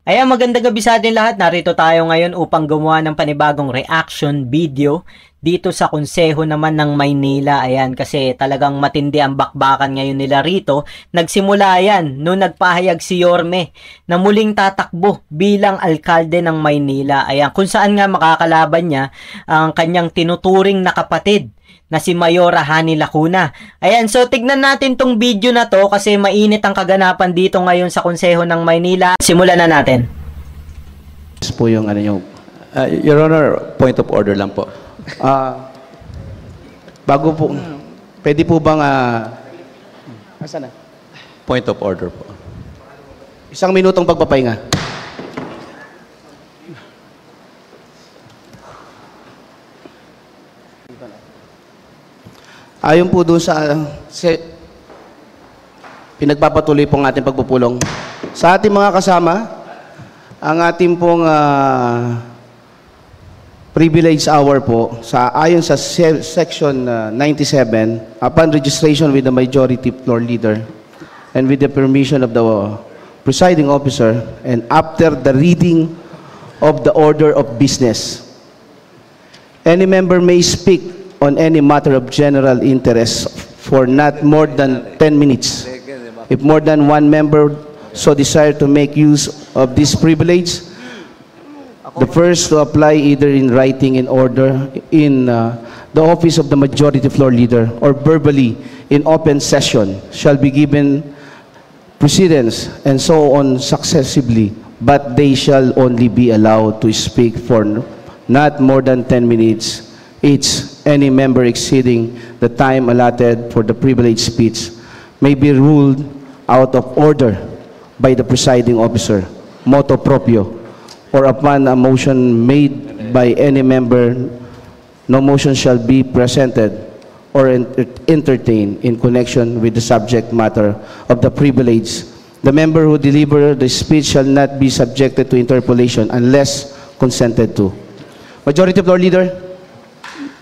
Ayan, magandang gabi sa atin lahat. Narito tayo ngayon upang gumawa ng panibagong reaction video dito sa Konseho naman ng Maynila. Ayan, kasi talagang matindi ang bakbakan ngayon nila rito. Nagsimula yan noong nagpahayag si Yorme na muling tatakbo bilang alkalde ng Maynila. Ayan, kung saan nga makakalaban niya ang kanyang tinuturing na kapatid na si Mayora Hani Lacuna. Ayan, so tignan natin tong video na to kasi mainit ang kaganapan dito ngayon sa Konseho ng Maynila. Simulan na natin. Po yung ano yung Your Honor, point of order lang po. bago po pwede po bang asan na? Point of order po. Isang minutong pagpapahinga. Ayon po doon sa pinagpapatuloy pong ating pagpupulong. Sa ating mga kasama, ang ating pong privilege hour po, ayon sa section 97, upon registration with the majority floor leader and with the permission of the presiding officer and after the reading of the order of business, any member may speak on any matter of general interest for not more than 10 minutes. If more than one member so desire to make use of this privilege, the first to apply either in writing in order in the office of the majority floor leader or verbally in open session shall be given precedence and so on successively, but they shall only be allowed to speak for not more than 10 minutes each. Any member exceeding the time allotted for the privileged speech may be ruled out of order by the presiding officer, motu proprio, or upon a motion made by any member, no motion shall be presented or entertained in connection with the subject matter of the privilege. The member who deliver the speech shall not be subjected to interpolation unless consented to. Majority Floor Leader.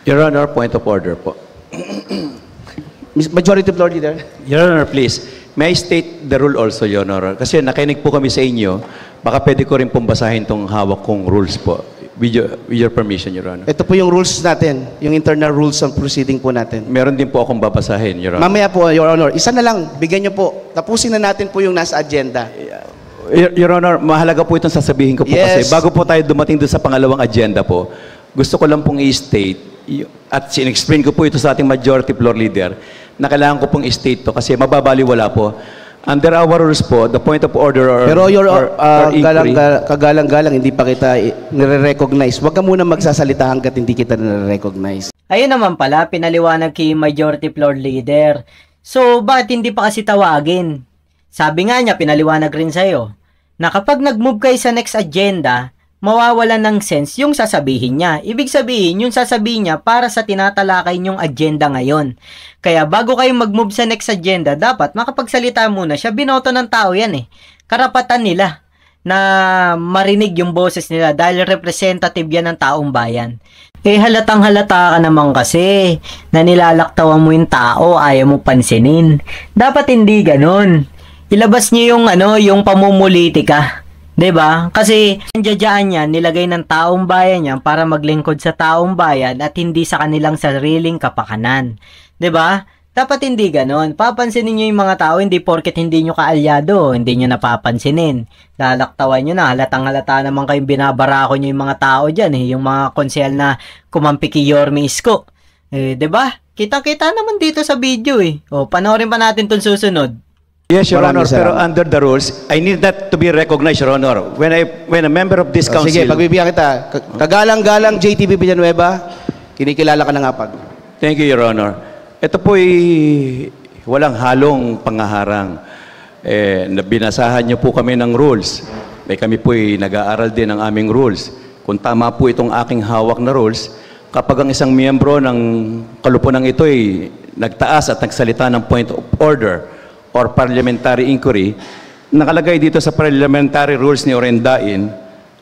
Your Honor, point of order po. Majority Floor Leader. Your Honor, please, may I state the rule also, Your Honor? Kasi nakinig po kami sa inyo, baka pwede ko rin pong basahin tong hawak kong rules po. With your permission, Your Honor. Ito po yung rules natin, yung internal rules of proceeding po natin. Meron din po akong babasahin, Your Honor. Mamaya po, Your Honor, isa na lang, bigyan niyo po. Tapusin na natin po yung nasa agenda. Your Honor, mahalaga po itong sasabihin ko po kasi bago po tayo dumating doon sa pangalawang agenda po, gusto ko lang pong i-state at sin-explain ko po ito sa ating majority floor leader na kailangan ko pong i-state to kasi mababaliwala po. Under our rules po, the point of order or pero inquiry, kagalang-galang, hindi pa kita nire-recognize. Huwag ka muna magsasalita hanggat hindi kita nire-recognize. Ayun naman pala, pinaliwanag kay Majority Floor Leader. So, bakit hindi pa kasi tawagin? Sabi nga niya, pinaliwanag rin sa'yo, na kapag nag-move kayo sa next agenda, mawawala ng sense yung sasabihin niya. Ibig sabihin, yung sasabihin niya para sa tinatalakay niyong agenda ngayon. Kaya bago kayo mag-move sa next agenda, dapat makapagsalita muna siya. Binoto ng tao yan eh. Karapatan nila na marinig yung boses nila dahil representative yan ng taong bayan. Eh halatang halata ka naman kasi na nilalaktawan mo yung tao, ayaw mo pansinin. Dapat hindi ganun. Ilabas niyo yung yung pamumulitika. 'Di ba? Kasi nandiyan niya nilagay ng taong bayan niya para maglingkod sa taong bayan at hindi sa kanilang sariling kapakanan. 'Di ba? Dapat hindi ganoon. Papansinin niyo yung mga tao, hindi porket hindi niyo kaalyado, hindi niyo napapansinin. Lalaktawan niyo na, halatang halata naman kayong binabarako niyo yung mga tao diyan yung mga konsehal na kumampi kay Yorme Isko. 'Di ba? Kita-kita naman dito sa video O, panoorin pa natin 'tong susunod. Yes, Your Honor, pero under the rules, I need that to be recognized, Your Honor. When a member of this council... Sige, pagbibigyan kita. Kagalang-galang JTV Villanueva, kinikilala ka na nga pag. Thank you, Your Honor. Ito po'y walang halong pangaharang. Binasahan niyo po kami ng rules. Kami po'y nag-aaral din ng aming rules. Kung tama po itong aking hawak na rules, kapag ang isang miyembro ng kalupunan ito'y nagtaas at nagsalita ng point of order, or parliamentary inquiry, nakalagay dito sa parliamentary rules ni Orendain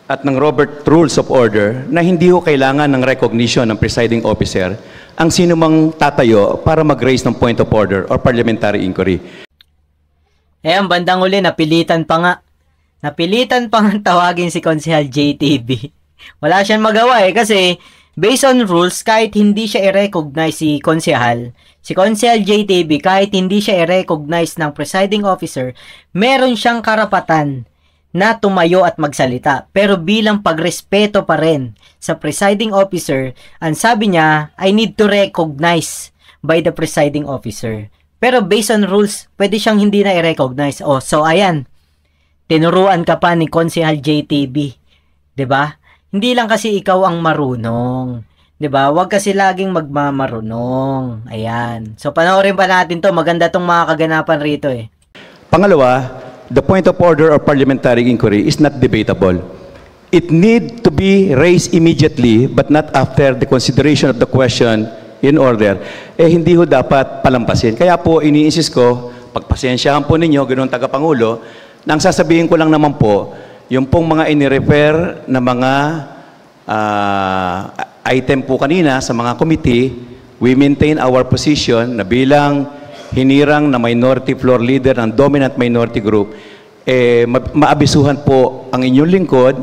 at ng Robert Rules of Order na hindi ho kailangan ng recognition ng presiding officer ang sino mang tatayo para mag-raise ng point of order or parliamentary inquiry. Ang bandang uli, napilitan pa nga Napilitan pang tawagin si Konsehal JTB. Wala siyang magawa kasi based on rules, kahit hindi siya i-recognize si Konsehal JTB, kahit hindi siya i-recognize ng presiding officer, meron siyang karapatan na tumayo at magsalita. Pero bilang pagrespeto pa rin sa presiding officer, ang sabi niya, I need to recognize by the presiding officer. Pero based on rules, pwede siyang hindi na i-recognize. So ayan, tinuruan ka pa ni Konsehal JTB. 'Di ba? Hindi lang kasi ikaw ang marunong. 'Di ba? Huwag kasi laging magmamarunong. Ayan. So panoorin pa natin 'to. Maganda 'tong mga kaganapan rito eh. Pangalawa, the point of order of parliamentary inquiry is not debatable. It need to be raised immediately but not after the consideration of the question in order. Hindi ho dapat palampasin. Kaya po ini-insist ko, pagpasensyahan po ninyo, ganoong tagapangulo, nang sasabihin ko lang naman po, yung pong mga inirefer na mga item po kanina sa mga committee, we maintain our position na bilang hinirang na minority floor leader ng dominant minority group, maabisuhan po ang inyong lingkod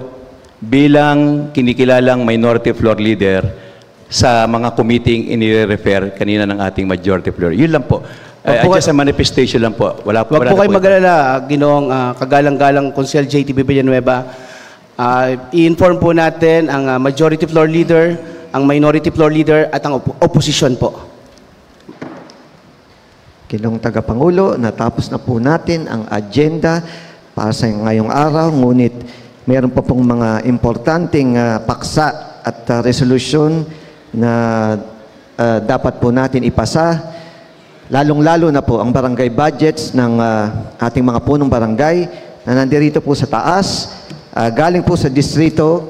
bilang kinikilalang minority floor leader sa mga committee ini-refer kanina ng ating majority floor. Yun lang po. Just a manifestation lang po. Wag po kayo mag-alala, Ginoong kagalang-galang Konsehal JTB Villanueva. I-inform po natin ang majority floor leader, ang minority floor leader, at ang opposition po. Ginoong Tagapangulo, natapos na po natin ang agenda para sa ngayong araw, ngunit meron pa pong mga importanteng paksa at resolusyon na dapat po natin ipasa, lalong-lalo na po ang barangay budgets ng ating mga punong barangay na nandirito po sa taas, galing po sa distrito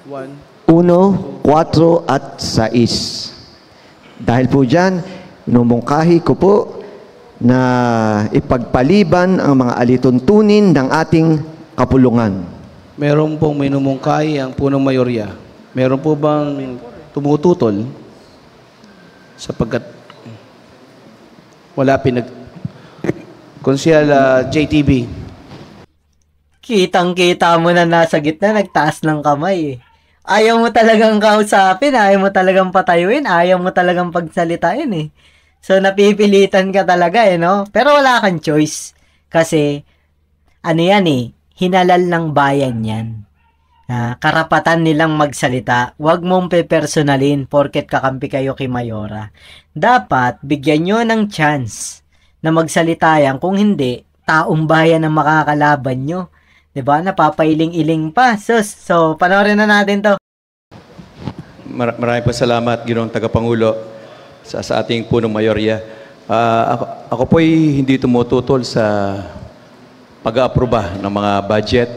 1, 4 at 6. Dahil po dyan, inumungkahi ko po na ipagpaliban ang mga alituntunin ng ating kapulungan. Meron pong minumungkahi ang punong mayorya. Meron po bang tumututol sapagkat wala Konsehal JTB. Kitang-kita mo na nasa gitna, nagtaas ng kamay eh. Ayaw mo talagang kausapin, ayaw mo talagang patayuin, ayaw mo talagang pagsalitain eh. So napipilitan ka talaga eh, no? Pero wala kang choice. Kasi, ano yan eh, hinalal ng bayan yan. Karapatan nilang magsalita. Huwag mong pepersonalin porket kakampi kayo kay Mayora. Dapat bigyan nyo ng chance na magsalita yan. Kung hindi, taong bayan ang makakalaban nyo. 'Di ba? Napapailing-iling pa. So panoorin na natin 'to. Maraming salamat, Ginoong Tagapangulo, sa ating punong mayorya. Ako po'y hindi tumututol sa pag-aaproba ng mga budget.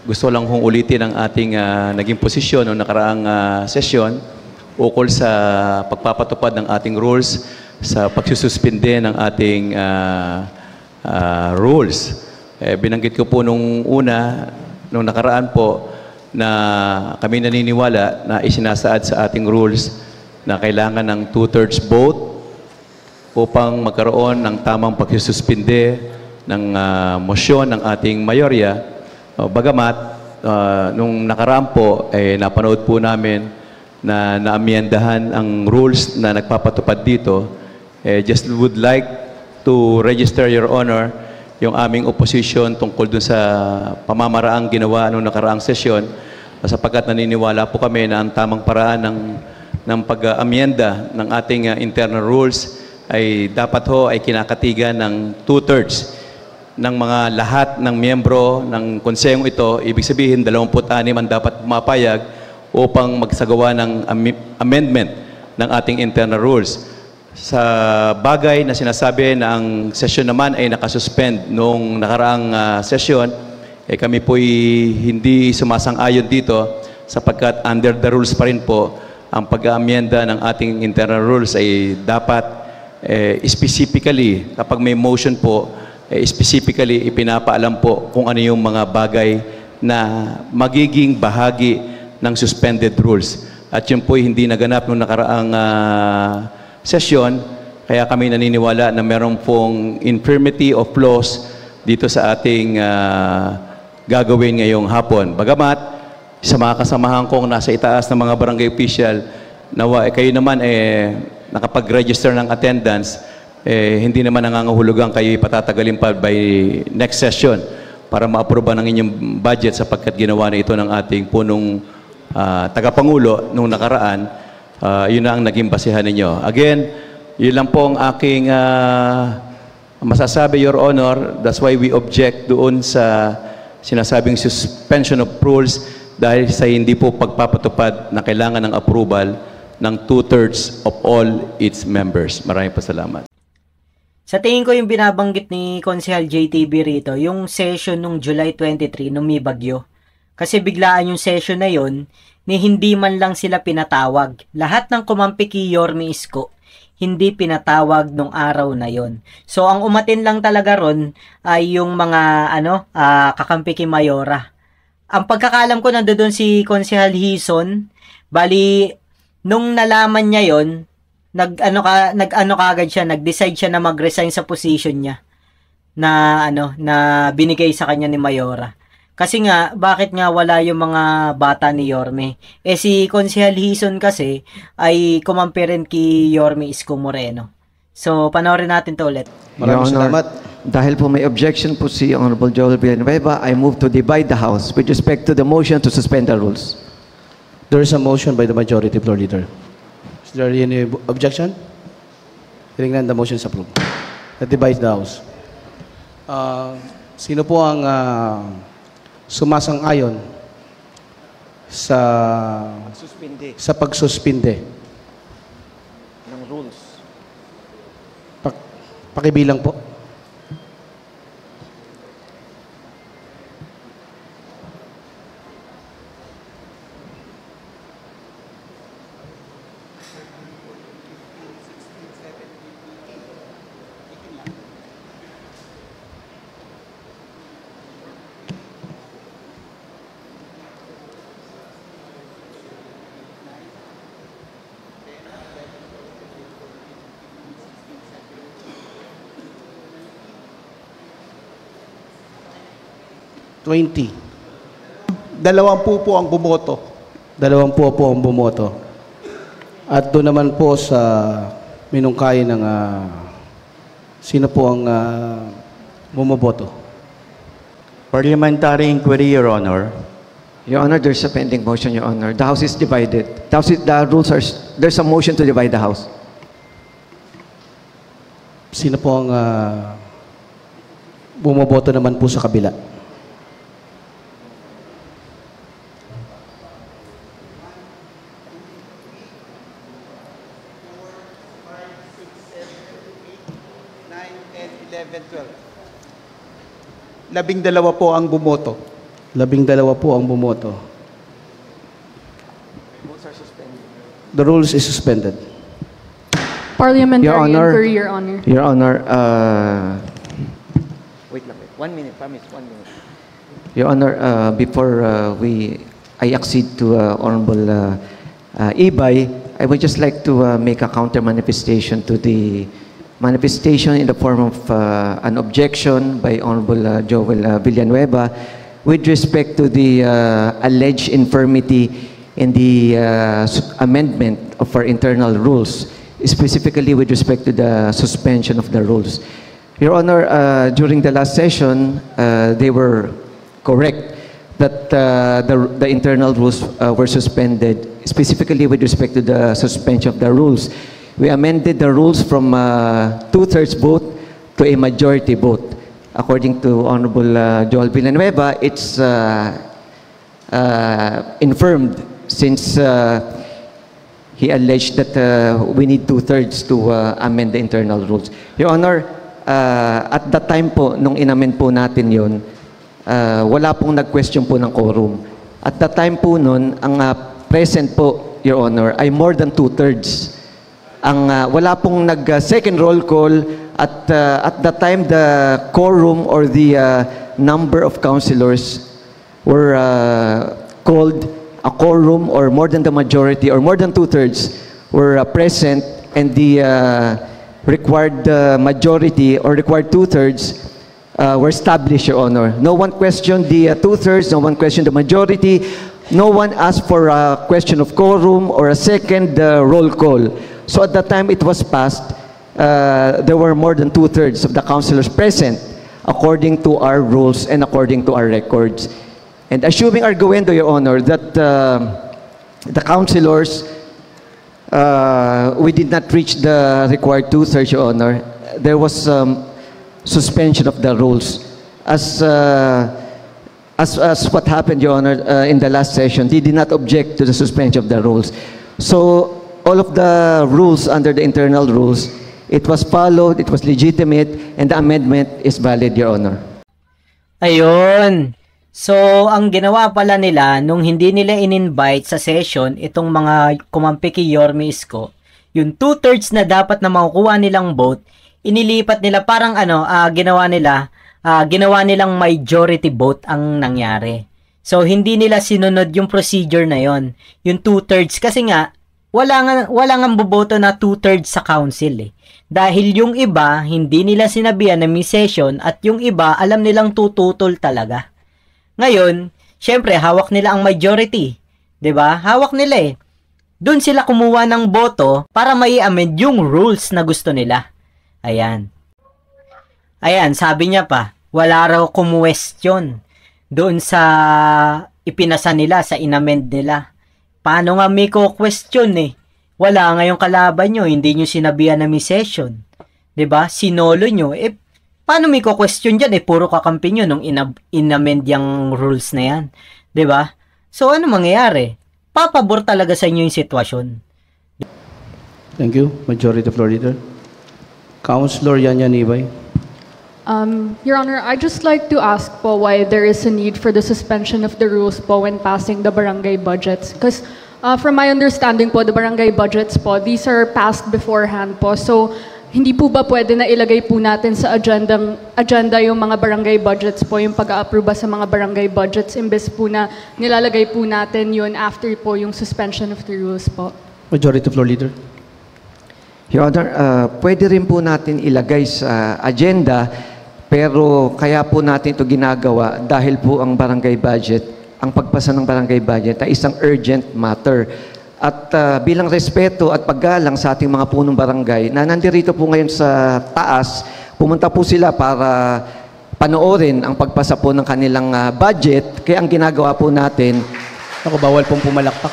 Gusto lang hong ulitin ang ating naging posisyon noong nakaraang sesyon ukol sa pagpapatupad ng ating rules, sa pagsususpinde ng ating rules. Binanggit ko po nung nakaraan po, na kami naniniwala na isinasaad sa ating rules na kailangan ng 2/3 vote upang magkaroon ng tamang pagsususpinde ng motion ng ating mayorya. Bagamat, nung nakaraan po, napanood po namin na naamyendahan ang rules na nagpapatupad dito. Just would like to register, Your Honor, yung aming opposition tungkol dun sa pamamaraang ginawa nung nakaraang sesyon, sapagkat naniniwala po kami na ang tamang paraan ng pag-amyenda ng ating internal rules ay dapat ay kinakatigan ng 2/3 ng mga lahat ng miyembro ng konsehong ito. Ibig sabihin, 26 ang dapat pumapayag upang magsagawa ng amendment ng ating internal rules. Sa bagay na sinasabi na ang sesyon naman ay nakasuspend noong nakaraang sesyon, kami po'y hindi sumasang-ayon dito sapagkat under the rules pa rin po, ang pag-aamyenda ng ating internal rules ay dapat specifically, kapag may motion po, specifically ipinapaalam po kung ano yung mga bagay na magiging bahagi ng suspended rules. At yun po hindi naganap noong nakaraang sesyon, kaya kami naniniwala na meron pong infirmity of laws dito sa ating gagawin ngayong hapon. Bagamat, sa mga kasamahan kong nasa itaas ng mga barangay official, nawa, kayo naman nakapag-register ng attendance, hindi naman nangangahulugan kayo ipatatagalin pa by next session para ma-aproba ng inyong budget sapagkat ginawa na ito ng ating punong tagapangulo nung nakaraan. Yun na ang naging basihan ninyo. Again, yun lang po ang aking masasabi, Your Honor. That's why we object doon sa sinasabing suspension of rules dahil sa hindi po pagpapatupad na kailangan ng approval ng 2/3 of all its members. Maraming pasalamat. Sa tingin ko yung binabanggit ni Konsehal JTB rito, yung session nung July 23 nung may bagyo. Kasi biglaan yung session na yon, ni hindi man lang sila pinatawag. Lahat ng kumampi kay Yorme Isko, hindi pinatawag nung araw na yon. So ang umatin lang talaga ron ay yung mga kakampi kay Mayora. Ang pagkakalam ko nandoon si Konsehal Hison, bali nung nalaman niya yon, nag-decide siya na mag-resign sa position niya na binigay sa kanya ni Mayora. Kasi nga, bakit nga wala yung mga bata ni Yorme? Si Konsehal Hison kasi ay kumampi rin kay Yorme Isko Moreno. So, panoorin natin to ulit. Maraming salamat. Dahil po may objection po si Honorable Joel Villanueva, I move to divide the House with respect to the motion to suspend the rules. There is a motion by the majority floor leader. Is there any objection? Hearing none, the motion is approved. That divides the House. Sino po ang sumasang-ayon sa pagsuspinde ng rules? Pakibilang po. Dalawampu po ang bumoto. Dalawampu po ang bumoto. At doon naman po sa minungkayi ng sino po ang bumoboto? Parliamentary inquiry, Your Honor. Your Honor, there's a pending motion, Your Honor. The House is divided. There's a motion to divide the House. Sino po ang bumoboto naman po sa kabila? Labing-dalawa po ang bumoto. Labing-dalawa po ang bumoto. The rules is suspended. Parliamentary Your Honor, inquiry, Your Honor. Your Honor, wait lang, wait. 1 minute, promise, 1 minute. Your Honor, before I accede to Honorable Ibay, I would just like to make a counter manifestation to the manifestation in the form of an objection by Honorable Joel Villanueva with respect to the alleged infirmity in the amendment of our internal rules, specifically with respect to the suspension of the rules. Your Honor, during the last session, they were correct that the internal rules were suspended, specifically with respect to the suspension of the rules. We amended the rules from 2/3 vote to a majority vote. According to Honorable Joel Villanueva, it's infirmed since he alleged that we need 2/3 to amend the internal rules. Your Honor, at the time po, nung inamend po natin yun, wala pong nag-question po ng quorum. At the time po nun, ang present po, Your Honor, ay more than 2/3. Wala pong nag-second roll call at the time the quorum or the number of councilors were called, a quorum or more than the majority or more than 2/3 were present, and the required majority or required 2/3 were established, Your Honor. No one questioned the two-thirds, no one questioned the majority, no one asked for a question of quorum or a second roll call. So at that time it was passed, there were more than two-thirds of the councilors present according to our rules and according to our records. And assuming arguendo, Your Honor, that the councilors, we did not reach the required two-thirds, Your Honor, there was suspension of the rules. As what happened, Your Honor, in the last session, they did not object to the suspension of the rules. So all of the rules under the internal rules, it was followed, it was legitimate, and the amendment is valid, Your Honor. Ayun. So, ang ginawa pala nila, nung hindi nila in-invite sa session, itong mga kumampi kay Yorme Isko, yung two-thirds na dapat na makukuha nilang vote, inilipat nila parang ginawa nilang majority vote ang nangyari. So, hindi nila sinunod yung procedure na yon, yung two-thirds, kasi nga, wala nga boboto na two-thirds sa council eh. Dahil yung iba, hindi nila sinabihan na may session, at yung iba, alam nilang tututol talaga. Ngayon, syempre, hawak nila ang majority. 'Di ba? Hawak nila eh. Doon sila kumuha ng boto para mai-amend yung rules na gusto nila. Ayan. Ayan, sabi niya pa, wala raw kumwestiyon doon sa ipinasa nila, sa inamend nila. Paano nga may question eh? Wala nga yung kalaban nyo, hindi nyo sinabihan na may session. 'Di ba? Sinolo nyo. Paano may question dyan? Puro kakampi nyo nung inamend yung rules na yan. 'Di ba? So, ano mangyayari? Papabor talaga sa inyo yung sitwasyon. Thank you. Majority Floor Leader. Councilor Yan Ibay. Your Honor, I'd just like to ask po why there is a need for the suspension of the rules po when passing the barangay budgets. Because from my understanding po, the barangay budgets po, these are passed beforehand po. So, hindi po ba pwede na ilagay po natin sa agenda yung mga barangay budgets po, yung pag-a-aproba sa mga barangay budgets, imbes po na nilalagay po natin yun after po yung suspension of the rules po? Majority Floor Leader. Your Honor, pwede rin po natin ilagay sa agenda, pero kaya po natin ito ginagawa dahil po ang barangay budget, ang pagpasa ng barangay budget ay isang urgent matter. At bilang respeto at paggalang sa ating mga punong barangay na nandirito po ngayon sa taas, pumunta po sila para panoorin ang pagpasa po ng kanilang budget. Kaya ang ginagawa po natin... Ako, bawal pong pumalakpak.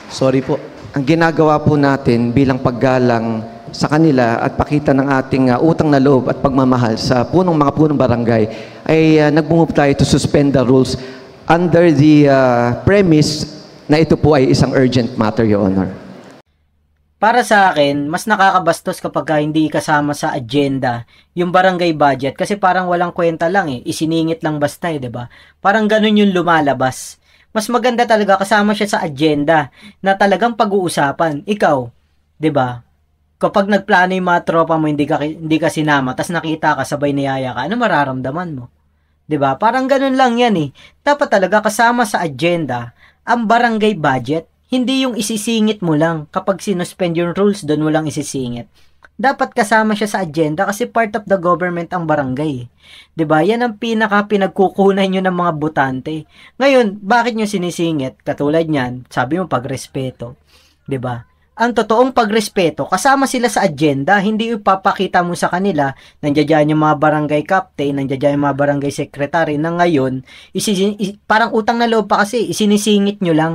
Sorry po. Ang ginagawa po natin bilang paggalang sa kanila at pakita ng ating utang na loob at pagmamahal sa mga punong barangay ay nag-move tayo to suspend the rules under the premise na ito po ay isang urgent matter, Your Honor. Para sa akin, mas nakakabastos kapag hindi kasama sa agenda yung barangay budget kasi parang walang kwenta lang eh. Isiningit lang basta eh, 'di ba? Parang ganun yung lumalabas. Mas maganda talaga kasama siya sa agenda na talagang pag-uusapan. Ikaw, 'di ba? Kapag nagplano yung mga tropa mo, hindi ka sinama, tas nakita ka sabay niyaya ka, ano mararamdaman mo? 'Di ba? Parang ganun lang 'yan eh. Dapat talaga kasama sa agenda ang barangay budget, hindi yung isisingit mo lang. Kapag sinuspend yung rules, doon mo lang isisingit. Dapat kasama siya sa agenda kasi part of the government ang barangay. 'Di ba? Yan ang pinagkukunan nyo ng mga botante. Ngayon, bakit nyo sinisingit? Katulad niyan, sabi mo pagrespeto. 'Di ba? Ang totoong pagrespeto, kasama sila sa agenda, hindi ipapakita mo sa kanila, nandiyan yung mga barangay captain, nandiyan yung mga barangay secretary, na ngayon, parang utang na loob pa kasi, isinisingit nyo lang.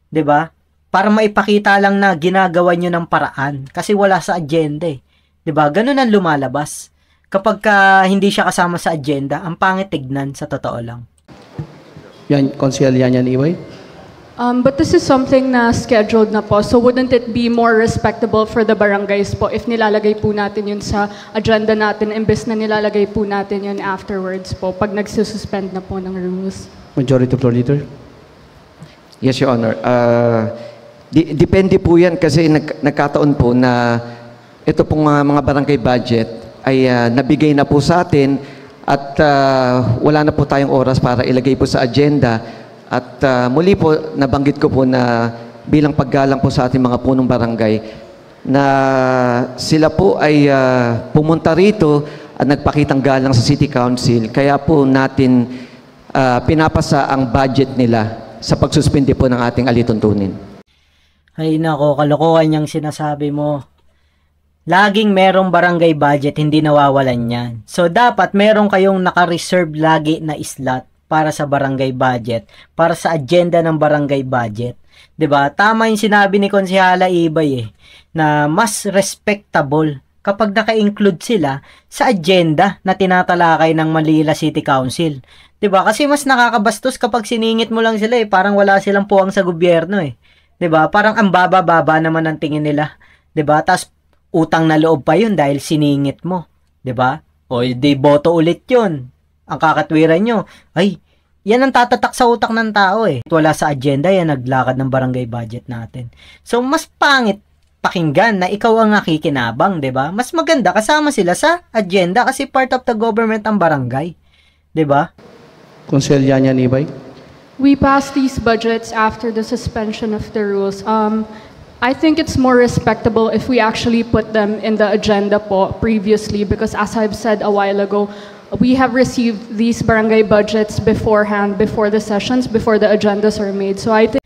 'Di ba? Para maipakita lang na ginagawa nyo ng paraan, kasi wala sa agenda eh. 'Di ba? Ganun ang lumalabas. Kapag hindi siya kasama sa agenda, ang pangit tignan sa totoo lang. Yan, Councilor Yan Ibay. But this is something na scheduled na po. So wouldn't it be more respectable for the barangays po if nilalagay po natin yun sa agenda natin imbes na nilalagay po natin yun afterwards po pag nagsususpend na po ng rules? Majority Floor Leader. Yes, Your Honor. Depende po yan kasi nagkataon po na ito pong mga barangay budget ay nabigay na po sa atin at wala na po tayong oras para ilagay po sa agenda. At muli po, nabanggit ko po na bilang paggalang po sa ating mga punong barangay na sila po ay pumunta rito at nagpakitang galang sa City Council. Kaya po natin pinapasa ang budget nila sa pagsuspindi po ng ating alituntunin. Ay nako, kalokohan yung sinasabi mo. Laging merong barangay budget, hindi nawawalan yan. So, dapat meron kayong naka-reserve lagi na slot para sa barangay budget, para sa agenda ng barangay budget. 'Di ba? Tama yung sinabi ni Konsehala Ibay na mas respectable kapag naka-include sila sa agenda na tinatalakay ng Manila City Council. 'Di ba? Kasi mas nakakabastos kapag siningit mo lang sila parang wala silang puwang sa gobyerno 'Di ba? Parang ang baba-baba naman ang tingin nila. 'Di ba? Tas utang na loob pa 'yun dahil siningit mo, 'di ba? O di boto ulit 'yun. Ang kakatwiran nyo, ay, yan ang tatatak sa utak ng tao Wala sa agenda, yan naglakad ng barangay budget natin. So, mas pangit pakinggan na ikaw ang nakikinabang, 'di ba? Mas maganda kasama sila sa agenda kasi part of the government ang barangay. 'Di ba? Konsel Yanya Nibay. We passed these budgets after the suspension of the rules. I think it's more respectable if we actually put them in the agenda po previously because as I've said a while ago, we have received these barangay budgets beforehand, before the sessions, before the agendas are made. So I think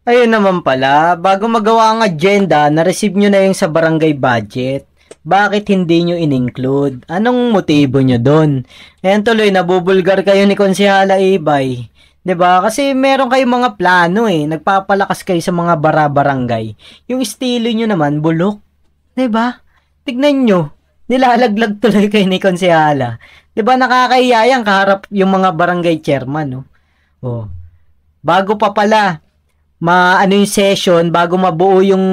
Ayun naman pala, bago magawa ang agenda, na-receive nyo na yung sa barangay budget. Bakit hindi nyo in-include? Anong motibo nyo doon? Ayan tuloy, nabubulgar kayo ni Konsehala Ibay. 'Di ba? Kasi meron kayong mga plano nagpapalakas kayo sa mga bara-barangay. Yung estilo nyo naman, bulok. 'Di ba? Tignan nyo. Nilalaglag tuloy kay ni Konsehala. 'Di ba nakakahiya yan kaharap yung mga barangay chairman, no? Oh. Bago pa pala yung session, bago mabuo yung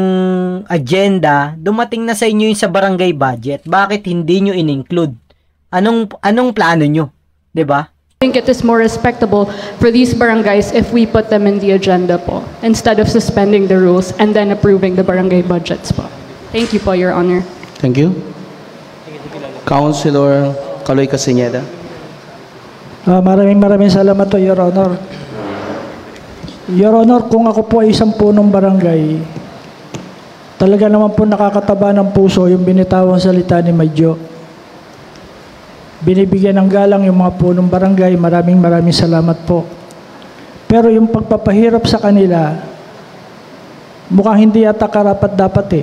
agenda, dumating na sa inyo yung sa barangay budget. Bakit hindi nyo in-include? Anong plano nyo? 'Di ba? I think it is more respectable for these barangays if we put them in the agenda po instead of suspending the rules and then approving the barangay budgets po. Thank you po, Your Honor. Thank you. Councilor Kaloy Castañeda. Maraming salamat to, Your Honor. Your Honor, kung ako po ay isang punong barangay, talaga naman po nakakataba ng puso yung binitawang salita ni Madjo. Binibigyan ng galang yung mga punong barangay, maraming salamat po. Pero yung pagpapahirap sa kanila, mukhang hindi yata karapat-dapat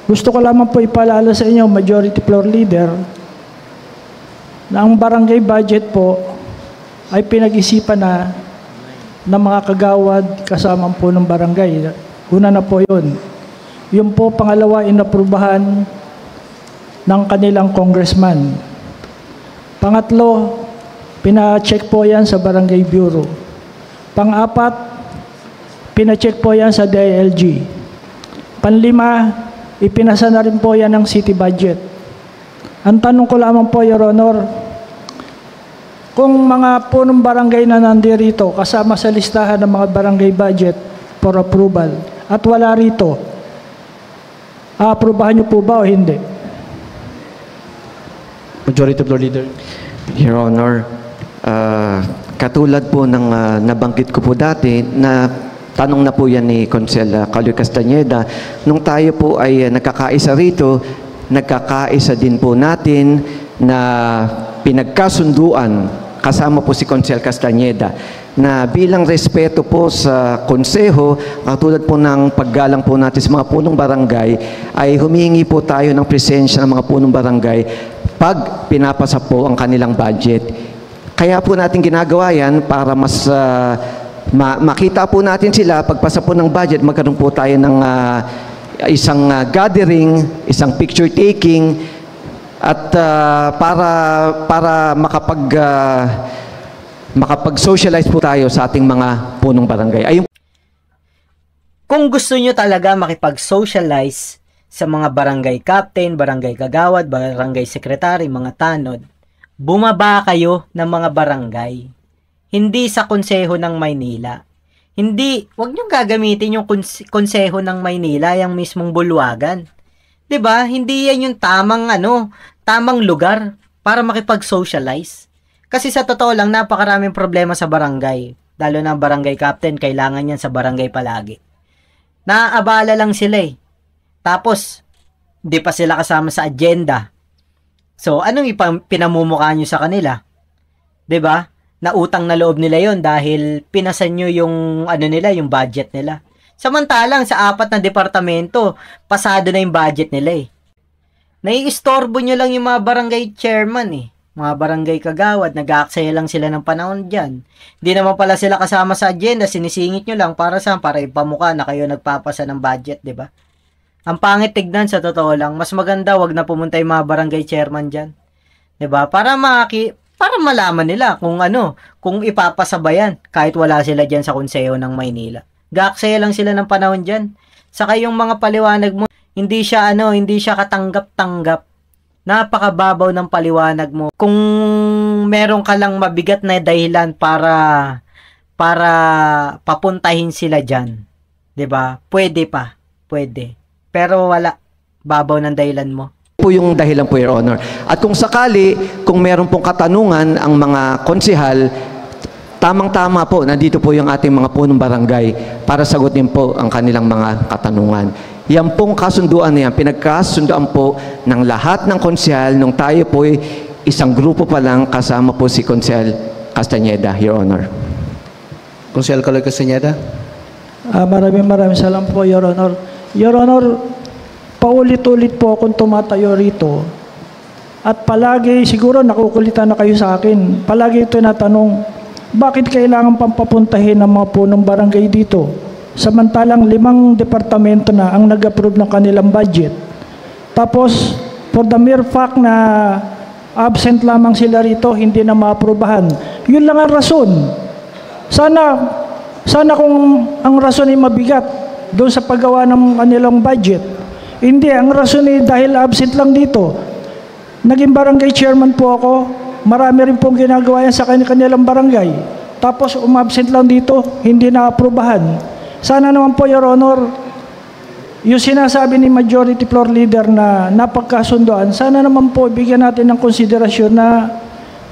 Gusto ko lamang po ipaalala sa inyo, Majority Floor Leader, na ang barangay budget po ay pinag-isipan na ng mga kagawad kasama po ng barangay. Una na po yun. Yun po pangalawa, inaprubahan ng kanilang congressman. Pangatlo, pina-check po yan sa Barangay Bureau. Pang-apat, pina-check po yan sa DILG. Panlima, ipinasa na rin po yan ng city budget. Ang tanong ko lamang po, Your Honor, kung mga punong barangay na nandirito kasama sa listahan ng mga barangay budget for approval at wala rito, aaprubahan niyo po ba o hindi? Majority Floor Leader. Your Honor, katulad po ng nabanggit ko po dati na tanong na po yan ni Konsel Kaloy Castañeda, nung tayo po ay nagkakaisa rito, nagkakaisa din po natin na pinagkasunduan kasama po si Konsel Castañeda na bilang respeto po sa konseho, katulad po ng paggalang po natin sa mga punong barangay, ay humihingi po tayo ng presensya ng mga punong barangay pag pinapasa po ang kanilang budget. Kaya po natin ginagawa yan para mas makita po natin sila, pagpasa po ng budget, magkaroon po tayo ng isang gathering, isang picture taking, at para makapag-socialize po tayo sa ating mga punong barangay. Ayun. Kung gusto nyo talaga makipag-socialize sa mga barangay captain, barangay kagawad, barangay secretary, mga tanod, bumaba kayo ng mga barangay. Hindi sa konseho ng Maynila. Hindi, wag nyo gagamitin yung konseho ng Maynila, yung mismong bulwagan. 'Di ba? Hindi yan yung tamang lugar para makipag-socialize. Kasi sa totoo lang, napakaraming problema sa barangay. Lalo na barangay captain, kailangan yan sa barangay palagi. Naaabala lang sila Tapos, hindi pa sila kasama sa agenda. So, anong pinamumukha nyo sa kanila? 'Di ba? Nautang na loob nila yon dahil pinasan nyo yung ano nila, yung budget nila. Samantalang sa 4 na departamento, pasado na yung budget nila eh. Naiistorbo nyo lang yung mga barangay chairman eh. Mga barangay kagawad, nag-aaksaya lang sila ng panahon dyan. Hindi naman pala sila kasama sa agenda, sinisingit nyo lang para ipamukha na kayo nagpapasa ng budget, di ba? Ang pangit tignan sa totoo lang, mas maganda wag na pumunta yung mga barangay chairman dyan. Di ba? Para malaman nila kung ipapasabayan kahit wala sila dyan sa konseho ng Maynila. Gaaksaya lang sila ng panahon dyan. Saka yung mga paliwanag mo, hindi siya katanggap-tanggap. Napakababaw ng paliwanag mo. Kung meron ka lang mabigat na dahilan para papuntahin sila dyan, 'di ba? Pwede. Pero wala, babaw ng dahilan mo. Po yung dahilan po, Your Honor. At kung sakali, kung meron pong katanungan ang mga konsehal, tamang-tama po, nandito po yung ating mga punong barangay para sagutin po ang kanilang mga katanungan. Yan pong kasunduan na yan, pinagkasunduan po ng lahat ng konsehal nung tayo po isang grupo pa lang kasama po si Konsehal Castañeda, Your Honor. Konsehal Kaloy Castañeda. Maraming salamat po, Your Honor. Your Honor, paulit-ulit po akong tumatayo rito at palagi, siguro nakukulitan na kayo sa akin, palagi tinatanong, bakit kailangan pampapuntahin ng mga punong barangay dito? Samantalang 5 departamento na ang nag-approve ng kanilang budget. Tapos, for the mere fact na absent lamang sila rito, hindi na maaprubahan. Yun lang ang rason. Sana kung ang rason ay mabigat doon sa paggawa ng kanilang budget. Hindi, ang rason ay dahil absent lang dito. Naging barangay chairman po ako, marami rin pong ginagawa yan sa kanilang barangay. Tapos umabsent lang dito, hindi na-aprobahan. Sana naman po, Your Honor, yung sinasabi ni Majority Floor Leader na napagkasundoan, sana naman po bigyan natin ng konsiderasyon na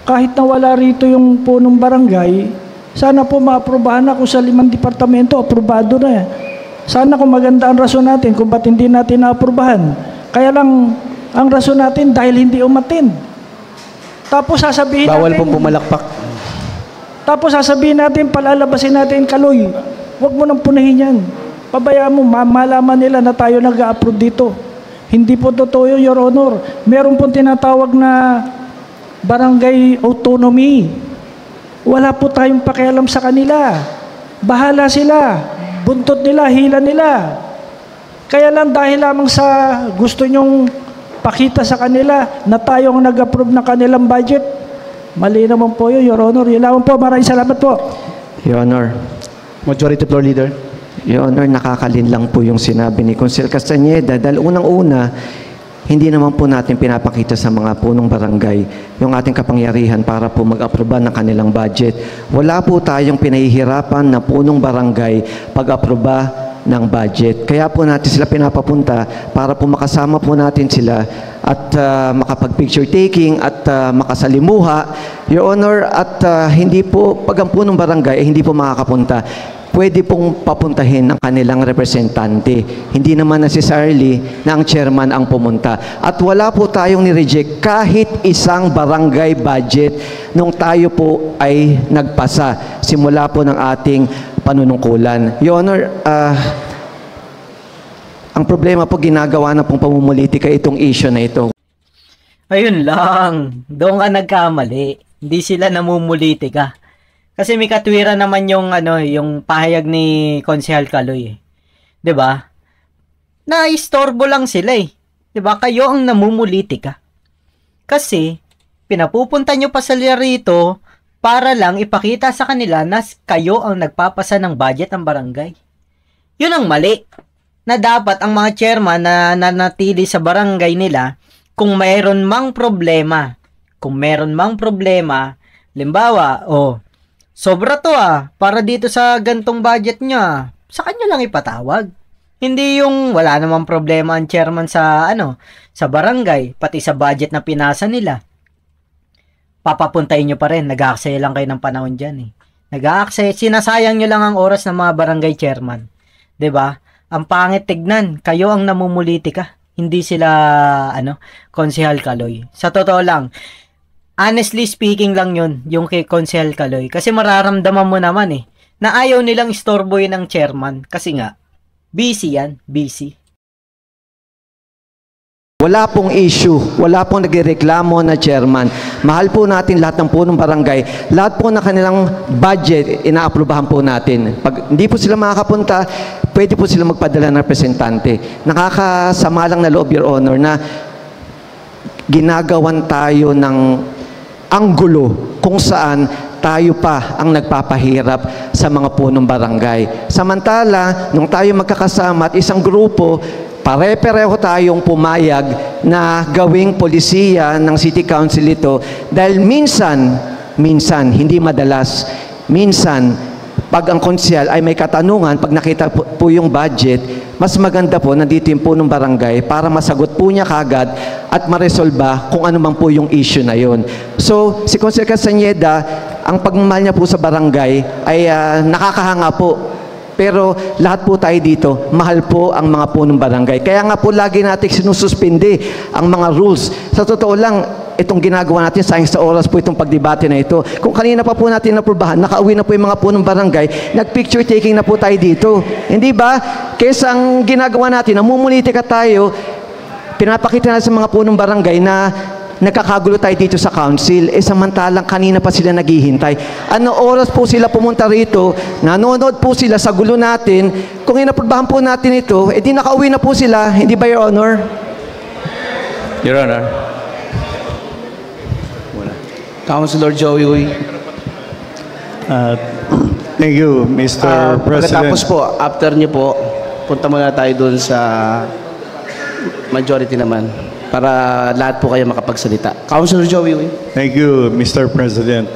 kahit na wala rito yung punong barangay, sana po maaprobahan na kung sa 5 departamento, aprobado na. Sana kung maganda ang rason natin, kung ba't hindi natin naaprubahan. Kaya lang, ang rason natin dahil hindi umattend. Tapos sasabihin Bawal natin... pong pumalakpak. Tapos sasabihin natin, palalabasin natin, Kaloy, huwag mo nang punahin yan. Pabayaan mo, malaman nila na tayo nag-a-approve dito. Hindi po totoo yun, Your Honor. Meron pong tinatawag na barangay autonomy. Wala po tayong pakialam sa kanila. Bahala sila. Buntot nila, hila nila. Kaya lang dahil lamang sa gusto nyong pakita sa kanila na tayo ang nag-approve ng kanilang budget, mali naman po yun, Your Honor. Yun lang po. Maraming salamat po. Your Honor. Majority Floor Leader. Your Honor, nakakalinlang po yung sinabi ni Konsehal Castañeda dahil unang-una, hindi naman po natin pinapakita sa mga punong barangay yung ating kapangyarihan para po mag-aproba ng kanilang budget. Wala po tayong pinahihirapan na punong barangay pag-aproba ng budget. Kaya po natin sila pinapapunta para po makasama po natin sila at makapag-picture taking at makasalimuha. Your Honor, at hindi po, pag ang punong barangay, hindi po makakapunta. Pwede pong papuntahin ng kanilang representante. Hindi naman necessarily na ang chairman ang pumunta. At wala po tayong ni-reject kahit isang barangay budget nung tayo po ay nagpasa. Simula po ng ating panunungkulan. Your Honor, ang problema po ginagawa na pong pamumulitika itong issue na ito. Ayun lang. Doon ka nagkamali. Hindi sila namumulitika. Kasi may katwiran naman yung yung pahayag ni Konsehal Kaloy, 'di ba? Naistorbo lang sila eh. 'Di ba? Kayo ang namumulitika. Kasi pinapupunta nyo pa sila rito para lang ipakita sa kanila na kayo ang nagpapasa ng budget ng barangay. 'Yun ang mali. Na dapat ang mga chairman na nanatili sa barangay nila kung mayroon mang problema. Kung mayroon mang problema, limbawa, sobra to para dito sa gantong budget niya. Sa kanya lang ipatawag. Hindi yung wala namang problema ang chairman sa sa barangay, pati sa budget na pinasa nila. Papapuntahin nyo pa rin, nag-aaksaya lang kayo ng panahon diyan eh. Nag-aaksaya, sinasayang nyo lang ang oras ng mga barangay chairman. 'Di ba? Ang pangit tignan, kayo ang namumulitika. hindi sila Konsehal Kaloy. Sa totoo lang, honestly speaking lang yun, yung kay Konsehal Kaloy. Kasi mararamdaman mo naman na ayaw nilang istorboy ng chairman. Kasi nga, busy yan, busy. Wala pong issue, wala pong nagreklamo na chairman. Mahal po natin lahat ng punong barangay. Lahat po na kanilang budget, inaaprubahan po natin. Pag hindi po sila makakapunta, pwede po sila magpadala ng representante. Nakakasama lang na loob, Your Honor, na ginagawan tayo ng anggulo kung saan tayo pa ang nagpapahirap sa mga punong barangay. Samantala, nung tayo magkakasama at isang grupo, pare-pareho tayong pumayag na gawing polisiya ng City Council ito dahil minsan, hindi madalas, minsan, pag ang konsyal ay may katanungan, pag nakita po yung budget, mas maganda po nandito yung punong barangay para masagot po niya kagad at maresolba kung ano man po yung issue na yon. So, si Consiel Castañeda, ang pagmamahal niya po sa barangay ay nakakahanga po. Pero lahat po tayo dito, mahal po ang mga punong barangay. Kaya nga po lagi natin sinususpindi ang mga rules. Sa totoo lang, itong ginagawa natin, sayang sa oras po itong pagdebate na ito. Kung kanina pa po natin naprubahan, nakauwi na po yung mga punong barangay, nag-picture taking na po tayo dito. Hindi ba? Kesa ang ginagawa natin, namumulitika tayo, pinapakita natin sa mga punong barangay na nagkakagulo tayo dito sa council, samantalang kanina pa sila naghihintay. Ano oras po sila pumunta rito, nanonood po sila sa gulo natin, kung inaprubahan po natin ito, di nakauwi na po sila, hindi ba, Your Honor? Your Honor. Councilor Joey Uy. Thank you, Mr. President. Pagkatapos po, after nyo po, punta muna tayo dun sa majority naman para lahat po kayo makapagsalita. Councilor Joey Uy. Thank you, Mr. President.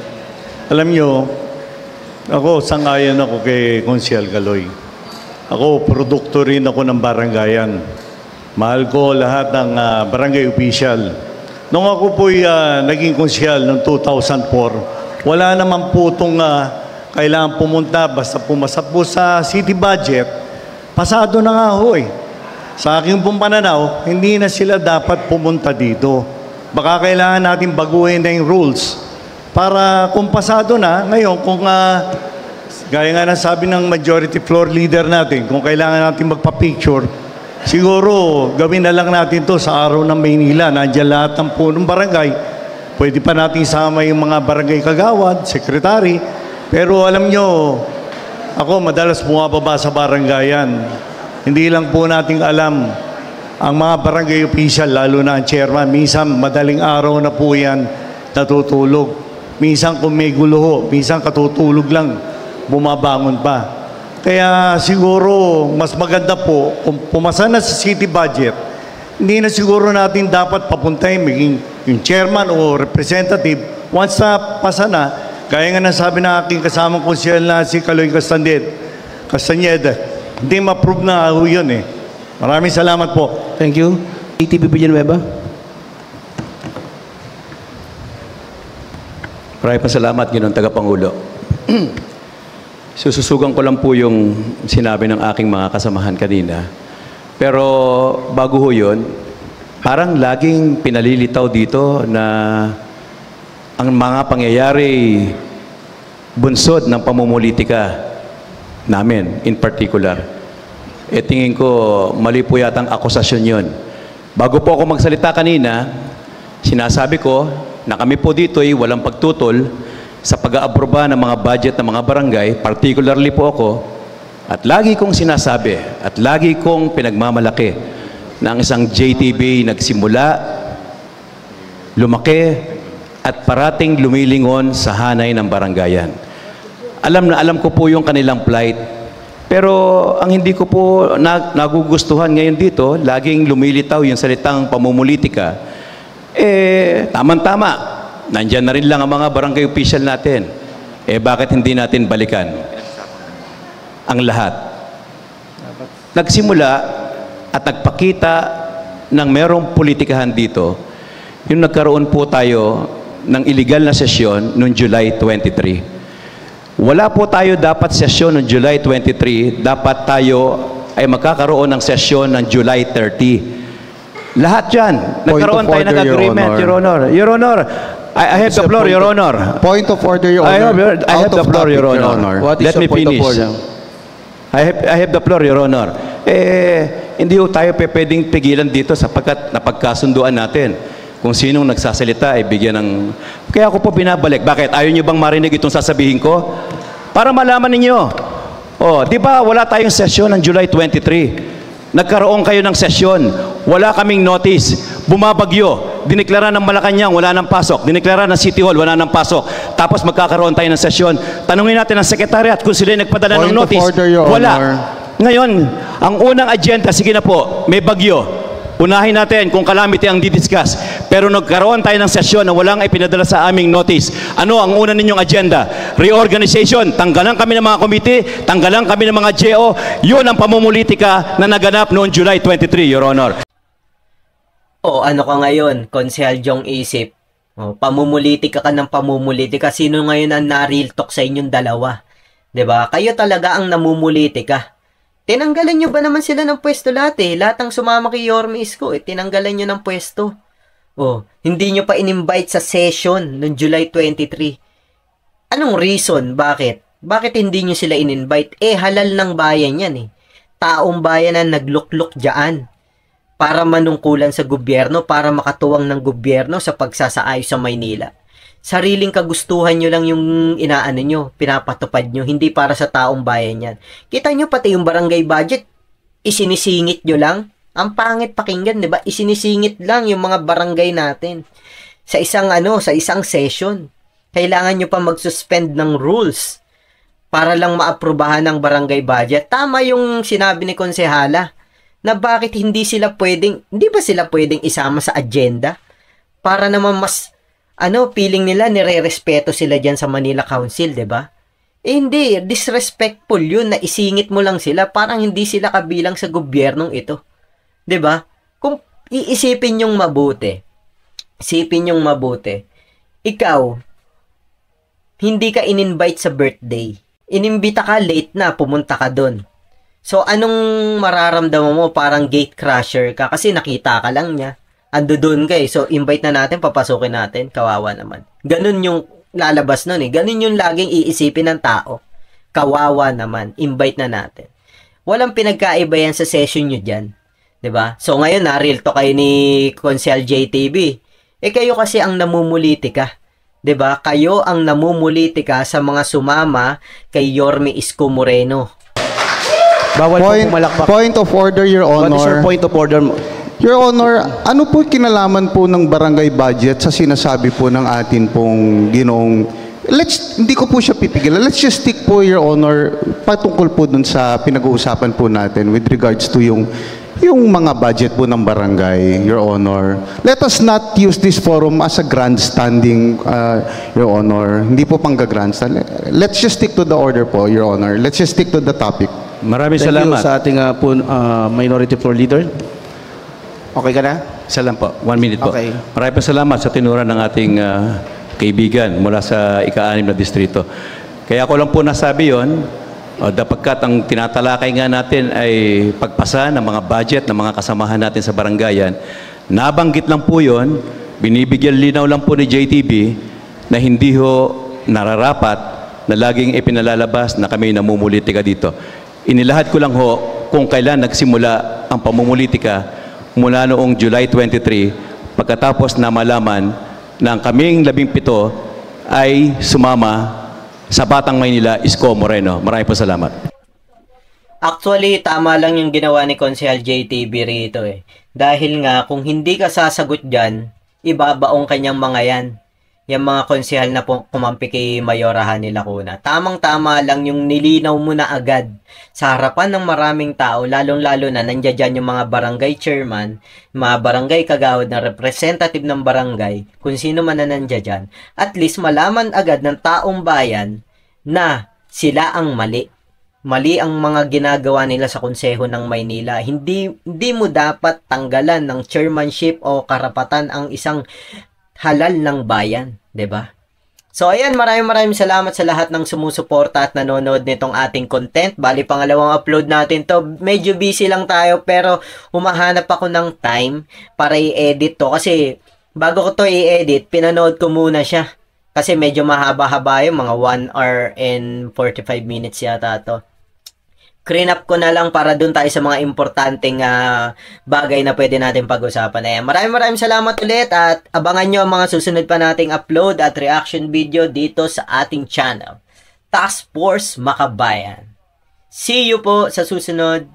Alam nyo, ako, sangayon ako kay Consiel Kaloy. Ako, produkto rin ako ng barangayan. Mahal ko lahat ng barangay official. Nung ako po'y naging konsyal noong 2004, wala naman po itong kailangan pumunta, basta pumasa po sa city budget, pasado na nga ho eh. Sa aking pong pananaw, hindi na sila dapat pumunta dito. Baka kailangan natin baguhin na yung rules para kung pasado na, ngayon kung gaya nga na sabi ng majority floor leader natin, kung kailangan natin magpa-picture, siguro gawin na lang natin to sa araw ng Maynila. Nandiyan lahat ng punong barangay. Pwede pa natin isama yung mga barangay kagawad, sekretary. Pero alam nyo, ako madalas bumababa sa barangayan. Hindi lang po nating alam ang mga barangay official, lalo na ang chairman. Minsan madaling araw na po yan natutulog. Minsan kung may gulo, minsan katutulog lang, bumabangon pa. Kaya siguro mas maganda po kung pumasa na sa city budget, hindi na siguro natin dapat papuntahin maging yung chairman o representative. Once na pasa na, gaya nga nasabi ng aking kasamang konsyel na si Kaloy Castañeda, hindi ma-approve na yun eh. Maraming salamat po. Thank you. ATV Villanueva. Maraming pasalamat, Ginoong Tagapangulo. Sususugan ko lang po yung sinabi ng aking mga kasamahan kanina. Pero bago ho yun, parang laging pinalilitaw dito na ang mga pangyayari bunsod ng pamumulitika namin in particular. Tingin ko mali po yatang akusasyon yun. Bago po ako magsalita kanina, sinasabi ko na kami po dito ay walang pagtutol sa pag-aaproba ng mga budget ng mga barangay, particularly po ako, at lagi kong sinasabi at lagi kong pinagmamalaki na ang isang JTB nagsimula, lumaki, at parating lumilingon sa hanay ng barangayan. Alam na alam ko po yung kanilang plight, pero ang hindi ko po nagugustuhan ngayon dito, laging lumilitaw yung salitang pamumulitika, tama-tama, nandyan na rin lang ang mga barangay official natin. Bakit hindi natin balikan ang lahat? Nagsimula at nagpakita ng merong politikahan dito, yung nagkaroon po tayo ng illegal na sesyon noong July 23. Wala po tayo dapat sesyon noong July 23, dapat tayo ay magkakaroon ng sesyon ng July 30. Lahat yan. Point Nagkaroon of tayo ng order, Your agreement, Honor. Your Honor. Your Honor, I have the floor, Your Honor. Point of order, Your I Honor. have the floor, Your Out of topic, Honor. What is Let your me point of finish. order? I have the floor, Your Honor. Hindi ho tayo pwedeng pigilan dito sapagkat napagkasunduan natin. Kung sinong nagsasalita ay bigyan ng... Kaya ako po binabalik. Bakit? Ayaw nyo bang marinig itong sasabihin ko? Para malaman ninyo. Oh, di ba wala tayong sesyon ng July 23? Nagkaroon kayo ng sesyon. Wala kaming notice. Bumabagyo. Dineklara ng Malacanang, wala nang pasok. Dineklara ng City Hall, wala nang pasok. Tapos magkakaroon tayo ng sesyon. Tanungin natin ang Secretariat kung sila nagpadala ng Point of notice. order, Your Wala. Honor. Ngayon, ang unang agenda, sige na po, may bagyo. Unahin natin kung calamity ang didiscuss. Pero nagkaroon tayo ng sesyon na walang ipinadala sa aming notice. Ano ang una ninyong agenda? Reorganization. Tanggalan kami ng mga committee, tanggalan kami ng mga GO. Yun ang pamumulitika na naganap noong July 23, Your Honor. O ano ka ngayon, Konsehal Jong Isip? O, pamumulitika ka ng pamumulitika. Sino ngayon ang na-real talk sa inyong dalawa? 'Di ba? Kayo talaga ang namumulitika. Tinanggalan nyo ba naman sila ng pwesto lahat eh? Lahat ng sumama kay Yorme Isko tinanggalan nyo ng pwesto. Oh, hindi nyo pa in-invite sa session noong July 23. Anong reason? Bakit? Bakit hindi nyo sila in-invite? Halal ng bayan yan eh. Taong bayan na naglukluk dyan para manungkulan sa gobyerno, para makatuwang ng gobyerno sa pagsasaayos sa Maynila. Sariling kagustuhan nyo lang yung inaano nyo, pinapatupad nyo, hindi para sa taong bayan yan. Kita nyo pati yung barangay budget, isinisingit nyo lang. Ang pangit pakinggan, di ba? Isinisingit lang yung mga barangay natin. Sa isang session. Kailangan nyo pa mag-suspend ng rules para lang maaprubahan ng barangay budget. Tama yung sinabi ni Konsehala na bakit hindi ba sila pwedeng isama sa agenda para naman mas feeling nila nire-respeto sila dyan sa Manila Council, 'di ba? Hindi, disrespectful 'yun na isingit mo lang sila, parang hindi sila kabilang sa gobyernong ito. 'Di ba? Kung iisipin yung mabuti. Ikaw hindi ka in-invite sa birthday. Inimbita ka late na, pumunta ka doon. So anong mararamdaman mo? Parang gate crusher ka kasi nakita ka lang niya. Ando doon ka so invite na natin, papasukin natin, kawawa naman. Ganun yung lalabas nun ganun yung laging iisipin ng tao. Kawawa naman, invite na natin. Walang pinagkaiba yan sa session nyo dyan. 'Di ba? So ngayon real to kayo ni Consel JTB. Kayo kasi ang namumulitika. 'Di ba? Kayo ang namumulitika sa mga sumama kay Yorme Isko Moreno. Bawal po pumalakpak. Point of order, Your Honor. What is your point of order? Your Honor, ano po kinalaman po ng barangay budget sa sinasabi po ng atin pong ginoong... Hindi ko po siya pipigilan. Let's just stick po, Your Honor, patungkol po dun sa pinag-uusapan po natin with regards to yung mga budget po ng barangay, Your Honor. Let us not use this forum as a grandstanding, Your Honor. Hindi po pang grandstand. Let's just stick to the order po, Your Honor. Let's just stick to the topic. Maraming Thank salamat. you sa ating Minority Floor Leader. Okay ka na? Isa lang po. 1 minute po. Okay. Maraming salamat sa tinura ng ating kaibigan mula sa ika-6 na distrito. Kaya ako lang po nasabi yun, dapagkat ang tinatalakay nga natin ay pagpasa ng mga budget ng mga kasamahan natin sa barangayan. Nabanggit lang po yun, binibigyan linaw lang po ni JTB na hindi ho nararapat na laging ipinalalabas na kami namumulitika dito. Inilahad ko lang ho kung kailan nagsimula ang pamumulitika mula noong July 23 pagkatapos na malaman na ang kaming 17 ay sumama sa Batang Maynila Isko Moreno. Maraming po salamat. Actually, tama lang yung ginawa ni Konsehal JTB rito Dahil nga, kung hindi ka sasagot dyan, ibabaong kanyang mga yan. Yung mga konsehal na kumampi kay Mayorahan ni Lacuna. Tamang-tama lang yung nilinaw mo na agad sa harapan ng maraming tao, lalong-lalo na nandiyan dyan yung mga barangay chairman, mga barangay kagawad na representative ng barangay, kung sino man na nandiyan dyan. At least malaman agad ng taong bayan na sila ang mali. Mali ang mga ginagawa nila sa Konseho ng Maynila. Hindi mo dapat tanggalan ng chairmanship o karapatan ang isang halal ng bayan, 'di ba? So ayan, maraming salamat sa lahat ng sumusuporta at nanonood nitong ating content. Bali, pangalawang upload natin to. Medyo busy lang tayo pero humahanap ako ng time para i-edit to. Kasi bago ko to i-edit, pinanood ko muna siya. Kasi medyo mahaba-haba yung mga 1 hour and 45 minutes yata to. Clean up ko na lang para dun tayo sa mga importanteng bagay na pwede natin pag-usapan. Ayan, maraming salamat ulit at abangan nyo ang mga susunod pa nating upload at reaction video dito sa ating channel, Task Force Makabayan. See you po sa susunod.